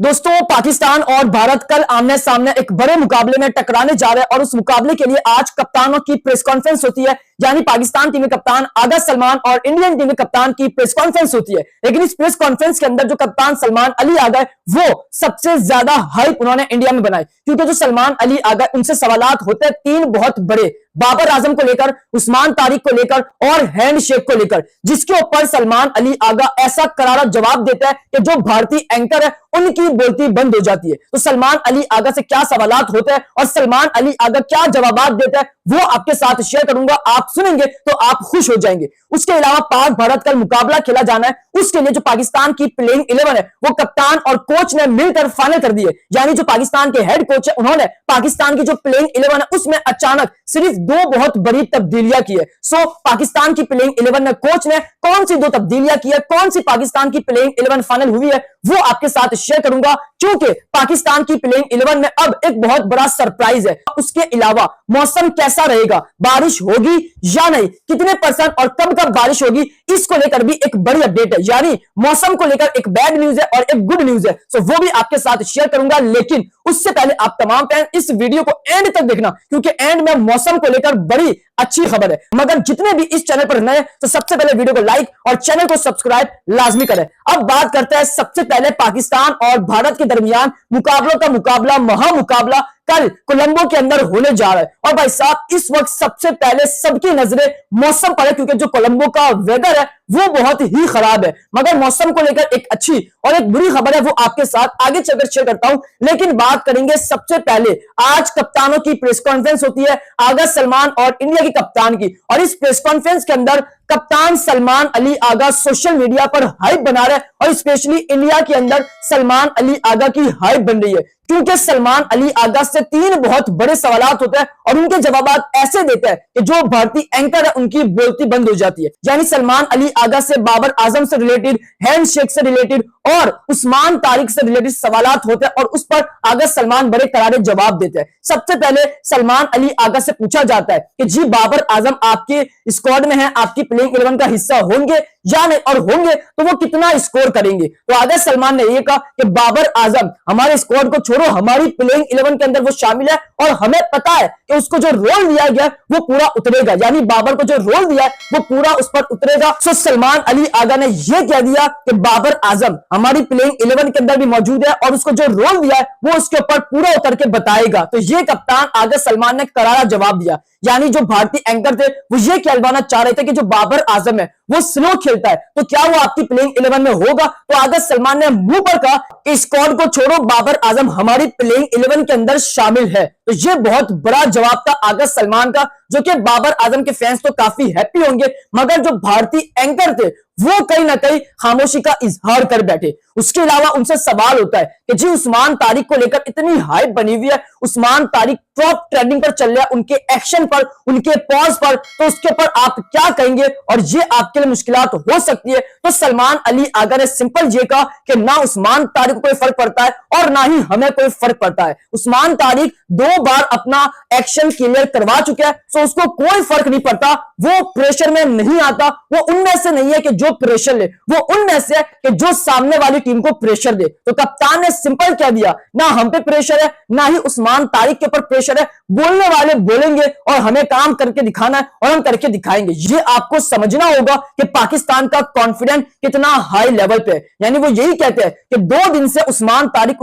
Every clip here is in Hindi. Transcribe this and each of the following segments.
दोस्तों, पाकिस्तान और भारत कल आमने सामने एक बड़े मुकाबले में टकराने जा रहे हैं और उस मुकाबले के लिए आज कप्तानों की प्रेस कॉन्फ्रेंस होती है। यानी पाकिस्तान टीम के कप्तान आगा सलमान और इंडियन टीम के कप्तान की प्रेस कॉन्फ्रेंस होती है। लेकिन इस प्रेस कॉन्फ्रेंस के अंदर जो कप्तान सलमान अली आ गए वो सबसे ज्यादा हाइप उन्होंने इंडिया में बनाई, क्योंकि जो सलमान अली आ गए उनसे सवालात होते हैं तीन बहुत बड़े, बाबर आजम को लेकर, उस्मान तारिक को लेकर और हैंडशेक को लेकर, जिसके ऊपर सलमान अली आगा ऐसा करारा जवाब देता है कि जो भारतीय एंकर है उनकी बोलती बंद हो जाती है। तो सलमान अली आगा से क्या सवालात होते हैं और सलमान अली आगा क्या जवाबात देता है वो आपके साथ शेयर करूंगा। आप सुनेंगे तो आप खुश हो जाएंगे। उसके अलावा पाक भारत कल मुकाबला खेला जाना है, उसके लिए जो पाकिस्तान की प्लेइंग 11 है वो कप्तान और कोच ने मिलकर फाइनल कर दी है। यानी जो पाकिस्तान के हेड कोच है उन्होंने पाकिस्तान की जो प्लेइंग 11 है उसमें अचानक सिर्फ दो बहुत बड़ी तब्दीलियां की है। सो पाकिस्तान की प्लेइंग 11 में कोच ने कौन सी दो तब्दीलियां की है, कौन सी पाकिस्तान की प्लेइंग 11 फाइनल हुई है वो आपके साथ शेयर करूंगा, क्योंकि पाकिस्तान की प्लेइंग 11 में अब एक बहुत बड़ा सरप्राइज है। उसके अलावा मौसम कैसा रहेगा, बारिश होगी या नहीं, कितने परसेंट और कब कब बारिश होगी, इसको लेकर भी एक बड़ी अपडेट है। यानी मौसम को लेकर एक बैड न्यूज है और एक गुड न्यूज है। सो वो भी आपके साथ शेयर करूंगा, लेकिन उससे पहले आप तमाम फैन इस वीडियो को एंड तक देखना, क्योंकि एंड में मौसम को लेकर बड़ी अच्छी खबर है। मगर जितने भी इस चैनल पर नए तो सबसे पहले वीडियो को लाइक और चैनल को सब्सक्राइब लाजमी करें। अब बात करते हैं सबसे पहले पाकिस्तान और भारत के दरमियान मुकाबलों का मुकाबला, महामुकाबला कल कोलंबो के अंदर होने जा रहा है। और भाई साहब इस वक्त सबसे पहले सबकी नजरें मौसम पर है, क्योंकि जो कोलंबो का वेदर है वो बहुत ही खराब है। मगर मौसम को लेकर एक अच्छी और एक बुरी खबर है, वो आपके साथ आगे चलकर शेयर करता हूं। लेकिन बात करेंगे सबसे पहले आज कप्तानों की प्रेस कॉन्फ्रेंस होती है आगा सलमान और इंडिया के कप्तान की, और इस प्रेस कॉन्फ्रेंस के अंदर कप्तान सलमान अली आगा सोशल मीडिया पर हाइप बना रहे हैं और स्पेशली इंडिया के अंदर सलमान अली आगा की हाइप बन रही है, क्योंकि सलमान अली आगा से तीन बहुत बड़े सवालात होते हैं और उनके जवाबात ऐसे देते हैं कि जो भारतीय एंकर है उनकी बोलती बंद हो जाती है। यानी सलमान अली आगा से बाबर आजम से रिलेटेड, हैंडशेक से रिलेटेड और उस्मान तारिक से रिलेटेड सवालात होते हैं और उस पर आगा सलमान बड़े करारे जवाब देते हैं। सबसे पहले सलमान अली आगा से पूछा जाता है कि जी बाबर आजम आपके स्क्वाड में है, आपकी प्लेइंग 11 का हिस्सा होंगे या नहीं, और होंगे तो वो कितना स्कोर करेंगे। तो आगा सलमान ने यह कहा कि बाबर आजम हमारे स्क्वाड को छोड़ो, हमारी प्लेइंग 11 के अंदर वो शामिल है और हमें पता है कि उसको जो रोल दिया गया है वो पूरा उतरेगा। यानी बाबर को जो रोल दिया है वो पूरा उस पर उतरेगा। सो सलमान अली आगा ने यह कह दिया कि बाबर आजम हमारी प्लेइंग 11 के अंदर भी मौजूद है और उसको जो रोल दिया है वो उसके ऊपर पूरा उतर के बताएगा। तो ये कप्तान आगा सलमान ने करारा जवाब दिया। यानी जो भारतीय एंकर थे वो ये कहलवाना चाह रहे थे कि जो बाबर आजम है वो स्लो खेलता है, तो क्या वो आपकी प्लेइंग 11 में होगा। तो आगा सलमान ने मुंह पर कहा कि स्क्वाड को छोड़ो, बाबर आजम हमारी प्लेइंग 11 के अंदर शामिल है। तो ये बहुत बड़ा जवाब था आगा सलमान का, जो कि बाबर आजम के फैंस तो काफी हैप्पी होंगे, मगर जो भारतीय एंकर थे वो कहीं ना कहीं खामोशी का इजहार कर बैठे। उसके अलावा उनसे सवाल होता है कि जी उस्मान तारिक को लेकर इतनी हाइप बनी हुई है, उस्मान तारिक टॉप ट्रेंडिंग पर चल रहा है, उनके एक्शन पर, उनके पॉज पर, तो उसके ऊपर आप क्या कहेंगे और ये आपके लिए मुश्किलात हो सकती है। तो सलमान अली आगा ने सिंपल ये कहा कि ना उस्मान तारिक को कोई फर्क पड़ता है और ना ही हमें कोई फर्क पड़ता है। उस्मान तारिक 2 बार अपना एक्शन क्लियर करवा चुका है, तो उसको कोई फर्क नहीं पड़ता, वो प्रेशर में नहीं आता, वो उनमें से नहीं है कि जो प्रेशर ले, वो उनमें से है कि जो सामने वाली टीम को प्रेशर दे। तो कप्तान ने सिंपल कह दिया ना हम पे प्रेशर है ना ही उस्मान तारिक के ऊपर प्रेशर है, बोलने वाले बोलेंगे और हमें काम करके दिखाना है और हम करके दिखाएंगे। ये आपको समझना होगा कि पाकिस्तान का कॉन्फिडेंस कितना हाई लेवल पे है। यानी वो यही कहते हैं कि 2 दिन से उस्मान तारिक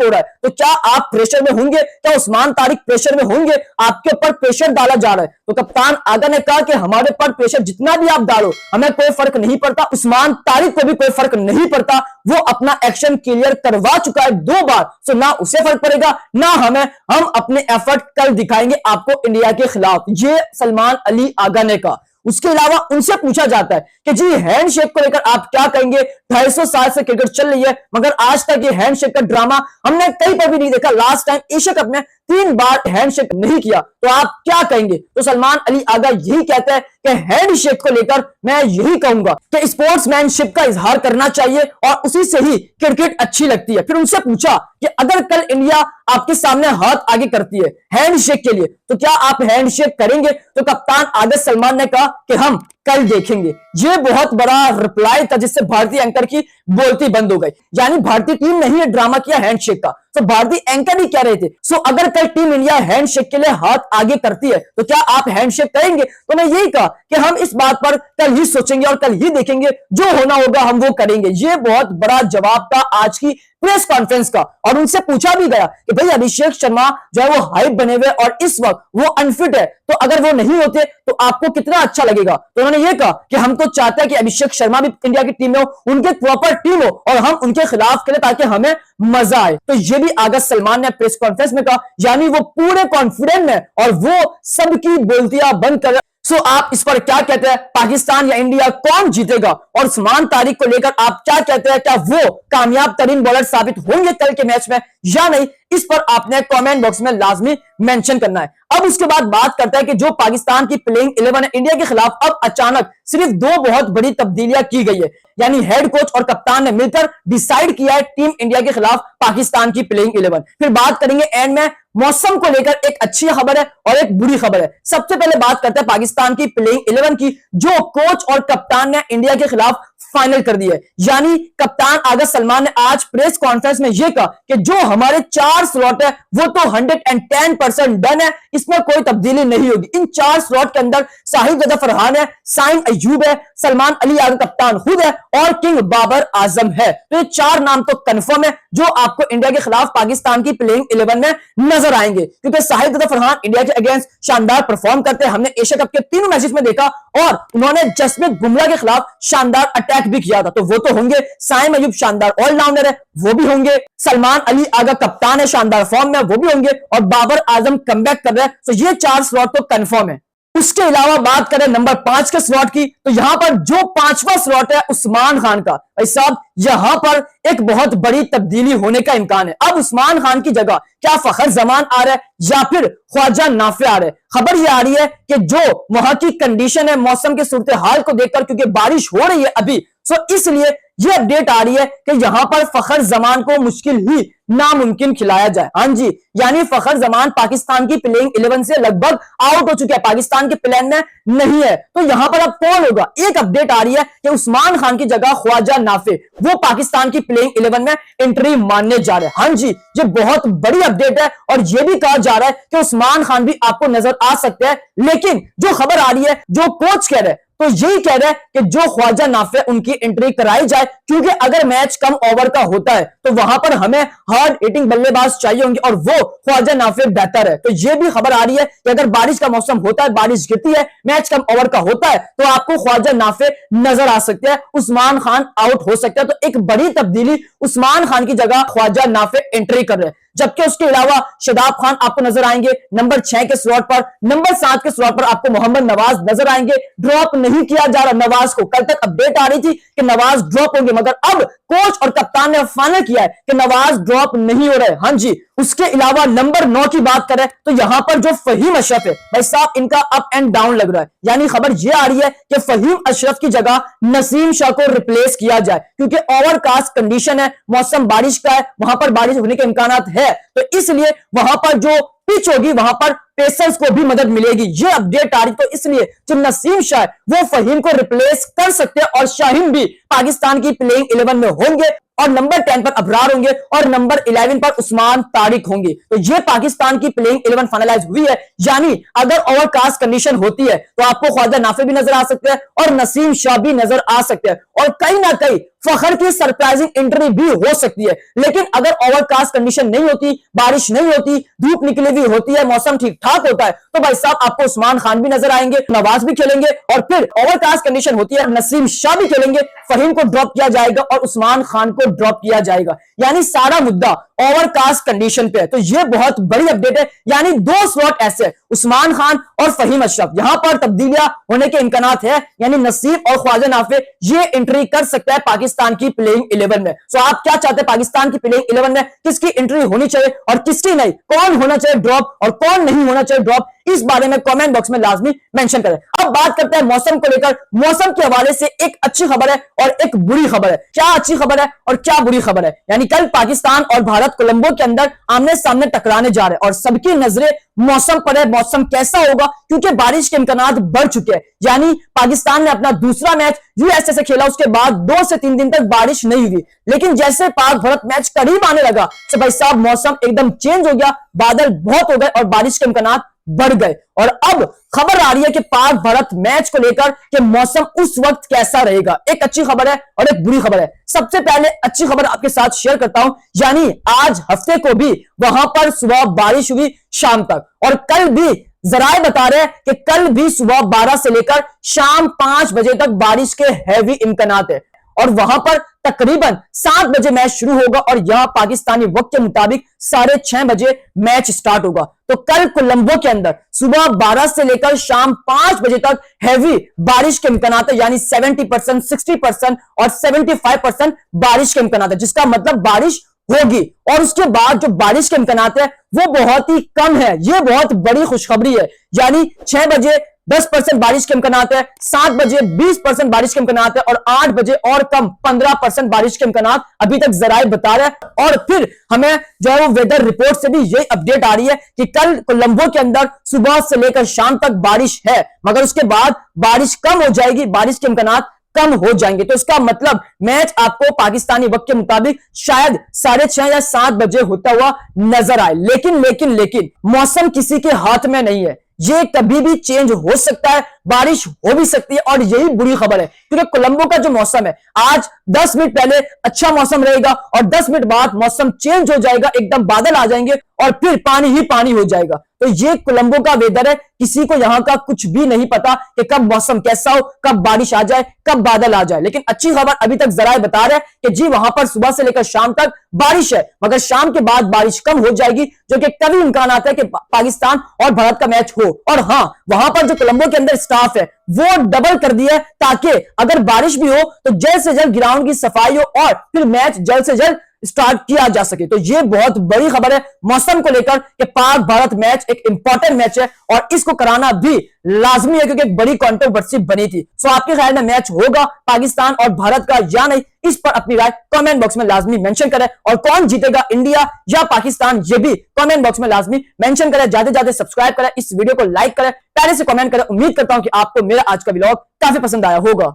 हो रहा है, तो क्या आप प्रेशर में होंगे, क्या उस्मान तारिक प्रेशर में होंगे, आपके ऊपर प्रेशर डाला जा रहा है। तो कप्तान आगा ने कहा कि हमारे ऊपर प्रेशर जितना भी आप डालो हमें कोई फर्क नहीं पड़ता, उस्मान तारिक को भी कोई फर्क नहीं पड़ता, वो अपना एक्शन क्लियर करवा चुका है 2 बार, तो ना उसे फर्क पड़ेगा ना हमें, हम अपने एफर्ट कल दिखाएंगे आपको इंडिया के खिलाफ। ये सलमान अली आगा ने कहा। उसके अलावा उनसे पूछा जाता है कि जी हैंडशेक को लेकर आप क्या कहेंगे, 250 साल से क्रिकेट चल रही है मगर आज तक ये हैंडशेक का ड्रामा हमने कहीं पर भी नहीं देखा। लास्ट टाइम एशिया कप में 3 बार हैंडशेक नहीं किया, तो आप क्या कहेंगे। तो सलमान अली आगा यही कहता है कि हैंडशेक को लेकर मैं यही कहूंगा कि स्पोर्ट्समैनशिप का इजहार करना चाहिए और उसी से ही क्रिकेट अच्छी लगती है। फिर उनसे पूछा कि अगर कल इंडिया आपके सामने हाथ आगे करती है हैंडशेक के लिए तो क्या आप हैंडशेक करेंगे। तो कप्तान आगा सलमान ने कहा कि हम कल देखेंगे। ये बहुत बड़ा रिप्लाई था जिससे भारतीय एंकर की बोलती बंद हो गई। यानी भारतीय टीम ने ही ड्रामा किया हैंडशेक का, तो भारतीय एंकर ही कह रहे थे। सो अगर कल टीम इंडिया हैंडशेक के लिए हाथ आगे करती है तो क्या आप हैंडशेक करेंगे? तो मैं यही कहा कि हम इस बात पर कल ही सोचेंगे और कल ही देखेंगे, जो होना होगा हम वो करेंगे। ये बहुत बड़ा जवाब था आज की प्रेस कॉन्फ्रेंस का। और उनसे पूछा भी गया कि भाई अभिषेक शर्मा जो है वो हाइप बने हुए और इस वक्त वो अनफिट है, तो अगर वो नहीं होते तो आपको कितना अच्छा लगेगा? तो उन्होंने ये कहा कि हम तो चाहते हैं कि अभिषेक शर्मा भी इंडिया की टीम में हो, उनके प्रॉपर टीम हो और हम उनके खिलाफ खेले ताकि हमें मजा आए। तो ये भी आगा सलमान ने प्रेस कॉन्फ्रेंस में कहा, यानी वो पूरे कॉन्फिडेंट है और वो सबकी बोलतियां बंद कर। सो आप इस पर क्या कहते हैं? पाकिस्तान या इंडिया कौन जीतेगा? और उस्मान तारिक को लेकर आप क्या कहते हैं? क्या वो कामयाब तरीन बॉलर साबित होंगे कल के मैच में या नहीं? इस पर आपने कमेंट बॉक्स में लाजमी मेंशन करना है। अब उसके बाद बात करते हैं कि जो पाकिस्तान की प्लेइंग 11 है इंडिया के खिलाफ, अब अचानक सिर्फ दो बहुत बड़ी तब्दीलियां की गई है। यानी हेड कोच और कप्तान ने मिलकर डिसाइड किया है टीम इंडिया के खिलाफ पाकिस्तान की प्लेइंग 11। फिर बात करेंगे एंड में मौसम को लेकर, एक अच्छी खबर है और एक बुरी खबर है। सबसे पहले बात करते हैं पाकिस्तान की प्लेइंग 11 की, जो कोच और कप्तान ने इंडिया के खिलाफ फाइनल कर दी है। यानी कप्तान आगा सलमान ने आज प्रेस कॉन्फ्रेंस में यह कहा कि जो हमारे 4 स्लॉट है वो तो 110% डन है, इसमें कोई तब्दीली नहीं होगी। इन 4 स्लॉट के अंदर साहिल रजा फरहान है, साइम अयूब है, सलमान अली आगा कप्तान खुद है और किंग बाबर आजम है। तो ये 4 नाम तो कंफर्म है जो आपको इंडिया के खिलाफ पाकिस्तान की प्लेइंग 11 में नजर आएंगे, क्योंकि साहिल रजा फरहान इंडिया के अगेंस्ट शानदार परफॉर्म करते हैं। हमने एशिया कप के तीनों मैचेस में देखा और उन्होंने जसप्रीत बुमराह के खिलाफ शानदार अटैक भी किया था, तो वो तो होंगे। साइम अयूब शानदार ऑलराउंडर है, वो भी होंगे। सलमान अली आगा कप्तान है, शानदार फॉर्म में, वो भी होंगे। और बाबर आजम कमबैक कर रहे हैं, तो ये 4 स्लॉट तो कंफर्म है। उसके अलावा बात करें नंबर 5 के स्लॉट की, तो यहां पर जो 5वां स्लॉट है उस्मान खान का, भाई साहब यहां पर एक बहुत बड़ी तब्दीली होने का इम्कान है। अब उस्मान खान की जगह क्या फखर जमान आ रहा है या फिर ख्वाजा नाफे आ रहे हैं? खबर यह आ रही है कि जो वहां की कंडीशन है मौसम के सूरत हाल को देखकर, क्योंकि बारिश हो रही है अभी, सो इसलिए यह अपडेट आ रही है कि यहां पर फखर जमान को मुश्किल ही नामुमकिन खिलाया जाए। हाँ जी, यानी फखर जमान पाकिस्तान की प्लेइंग 11 से लगभग आउट हो चुके हैं, पाकिस्तान के प्लान में नहीं है। तो यहां पर अब कौन होगा? एक अपडेट आ रही है कि उस्मान खान की जगह ख्वाजा नाफे वो पाकिस्तान की प्लेइंग 11 में एंट्री मानने जा रहे हैं। हाँ जी, ये बहुत बड़ी अपडेट है और यह भी कहा जा रहा है कि उस्मान खान भी आपको नजर आ सकते हैं। लेकिन जो खबर आ रही है, जो कोच कह रहे हैं, तो यही कह रहे हैं कि जो ख्वाजा नाफे उनकी एंट्री कराई जाए, क्योंकि अगर मैच कम ओवर का होता है तो वहां पर हमें हार्ड हिटिंग बल्लेबाज चाहिए होंगे और वो ख्वाजा नाफे बेहतर है। तो ये भी खबर आ रही है कि अगर बारिश का मौसम होता है, बारिश गिरती है, मैच कम ओवर का होता है, तो आपको ख्वाजा नाफे नजर आ सकते हैं, उस्मान खान आउट हो सकते हैं। तो एक बड़ी तब्दीली, उस्मान खान की जगह ख्वाजा नाफे एंट्री कर रहे हैं। जबकि उसके अलावा शादाब खान आपको नजर आएंगे नंबर 6 के स्लॉट पर। नंबर 7 के स्लॉट पर आपको मोहम्मद नवाज नजर आएंगे। ड्रॉप नहीं किया जा रहा नवाज को। कल तक अपडेट आ रही थी कि नवाज ड्रॉप होंगे, मगर अब कोच और कप्तान ने फाइनल किया है कि नवाज ड्रॉप नहीं हो रहे। हाँ जी, उसके अलावा नंबर 9 की बात करें तो यहां पर जो फहीम अशरफ है, भाई साहब इनका अप एंड डाउन लग रहा है। यानी खबर यह आ रही है कि फहीम अशरफ की जगह नसीम शाह को रिप्लेस किया जाए, क्योंकि ओवरकास्ट कंडीशन है, मौसम बारिश का है, वहां पर बारिश होने के इम्कान है, तो इसलिए वहां पर जो पिच होगी वहां पर पेसर्स को भी मदद मिलेगी। ये अपडेट आ रही, तो इसलिए जो नसीम शाह वो फहीम को रिप्लेस कर सकते हैं और शाहीन भी पाकिस्तान की प्लेइंग 11 में होंगे और नंबर 10 पर अबरार होंगे और नंबर 11 पर उस्मान तारिक होंगे। तो ये पाकिस्तान की प्लेइंग 11 फाइनलाइज हुई है। यानी अगर ओवरकास्ट कंडीशन होती है तो आपको ख्वाजा नाफे भी नजर आ सकते हैं और नसीम शाह भी नजर आ सकते हैं और कहीं ना कहीं फखर की सरप्राइजिंग एंट्री भी हो सकती है। लेकिन अगर ओवरकास्ट कंडीशन नहीं होती, बारिश नहीं होती, धूप निकली हुई होती है, मौसम ठीक ठाक होता है, तो भाई साहब आपको उस्मान खान भी नजर आएंगे, नवाज भी खेलेंगे और फिर ओवरकास्ट कंडीशन होती है नसीम शाह भी खेलेंगे, फहीम को ड्रॉप किया जाएगा और उस्मान खान को ड्रॉप किया जाएगा। यानी सारा मुद्दा ओवरकास्ट कंडीशन पे है। तो ये बहुत बड़ी अपडेट है। यानी 2 स्लॉट ऐसे, उस्मान खान और फहीम अशरफ, यहां पर तब्दीलियां होने के इम्कानात है। यानी नसीम और ख्वाजा नाफे ये एंट्री कर सकता है पाकिस्तान की प्लेइंग 11 में। सो आप क्या चाहते हैं पाकिस्तान की प्लेइंग 11 में किसकी एंट्री होनी चाहिए और किसकी नहीं? कौन होना चाहिए ड्रॉप और कौन नहीं होना चाहिए ड्रॉप? इस बारे में कमेंट बॉक्स में लाजमी मेंशन करें। अब बात करते हैं मौसम को लेकर। मौसम के हवाले से एक अच्छी खबर है और एक बुरी खबर है। क्या अच्छी खबर है और क्या बुरी खबर है? यानी कल पाकिस्तान और भारत कोलंबो के अंदर आमने सामने टकराने जा रहे हैं और सबकी नजरें मौसम पर है। मौसम कैसा होगा, क्योंकि बारिश के इम्कानात बढ़ चुके हैं। यानी पाकिस्तान ने अपना दूसरा मैच यूएसए से खेला, उसके बाद 2 से 3 दिन तक बारिश नहीं हुई, लेकिन जैसे पाक भारत मैच करीब आने लगा तो भाई साहब मौसम एकदम चेंज हो गया, बादल बहुत हो गए और बारिश के इम्कानात बढ़ गए। और अब खबर आ रही है कि पाक भारत मैच को लेकर कि मौसम उस वक्त कैसा रहेगा। एक अच्छी खबर है और एक बुरी खबर है। सबसे पहले अच्छी खबर आपके साथ शेयर करता हूं, यानी आज हफ्ते को भी वहां पर सुबह बारिश हुई शाम तक, और कल भी जराए बता रहे हैं कि कल भी सुबह 12 से लेकर शाम 5 बजे तक बारिश के हैवी इम्कानात है और वहां पर तकरीबन 7 बजे मैच शुरू होगा और यहां पाकिस्तानी वक्त के मुताबिक 6:30 बजे मैच स्टार्ट होगा। तो कल कोलंबो के अंदर सुबह 12 से लेकर शाम 5 बजे तक हैवी बारिश के इम्कानात है, यानी 70%, 60% और 75% बारिश के इम्कानात है, जिसका मतलब बारिश होगी। और उसके बाद जो बारिश के इम्कानात है वो बहुत ही कम है। ये बहुत बड़ी खुशखबरी है। यानी 6 बजे 10% बारिश के इम्कानात है, 7 बजे 20% बारिश के इम्कानात है और 8 बजे और कम 15% बारिश के इम्कानात अभी तक जराए बता रहे हैं। और फिर हमें जो है वो वेदर रिपोर्ट से भी यही अपडेट आ रही है कि कल कोलंबो के अंदर सुबह से लेकर शाम तक बारिश है, मगर उसके बाद बारिश कम हो जाएगी, बारिश के इम्कानात कम हो जाएंगे। तो इसका मतलब मैच आपको पाकिस्तानी वक्त के मुताबिक शायद 6:30 या 7 बजे होता हुआ नजर आए। लेकिन मौसम किसी के हाथ में नहीं है, ये कभी भी चेंज हो सकता है, बारिश हो भी सकती है और यही बुरी खबर है। क्योंकि कोलंबो का जो मौसम है, आज 10 मिनट पहले अच्छा मौसम रहेगा और 10 मिनट बाद मौसम चेंज हो जाएगा, एकदम बादल आ जाएंगे और फिर पानी ही पानी हो जाएगा। तो ये कोलंबो का वेदर है, किसी को यहां का कुछ भी नहीं पता कि कब मौसम कैसा हो, कब बारिश आ जाए, कब बादल आ जाए। लेकिन अच्छी खबर अभी तक जराए बता रहे हैं कि जी वहां पर सुबह से लेकर शाम तक बारिश है, मगर शाम के बाद बारिश कम हो जाएगी, जो कि कभी इम्कान आता है कि पाकिस्तान और भारत का मैच हो। और हाँ, वहां पर जो कोलंबो के अंदर स्टाफ है वो डबल कर दिया है, ताकि अगर बारिश भी हो तो जल्द से जल्द ग्राउंड की सफाई हो और फिर मैच जल्द से जल्द स्टार्ट किया जा सके। तो ये बहुत बड़ी खबर है मौसम को लेकर कि पाक भारत मैच एक इंपॉर्टेंट मैच है और इसको कराना भी लाजमी है, क्योंकि एक बड़ी कंट्रोवर्सी बनी थी। सो आपके ख्याल में मैच होगा पाकिस्तान और भारत का या नहीं, इस पर अपनी राय कमेंट बॉक्स में लाजमी मेंशन करें, और कौन जीतेगा इंडिया या पाकिस्तान ये भी कमेंट बॉक्स में लाजमी मेंशन करें। ज्यादा सब्सक्राइब करें, इस वीडियो को लाइक करें, प्यारे से कमेंट करें। उम्मीद करता हूं कि आपको मेरा आज का व्लॉग काफी पसंद आया होगा।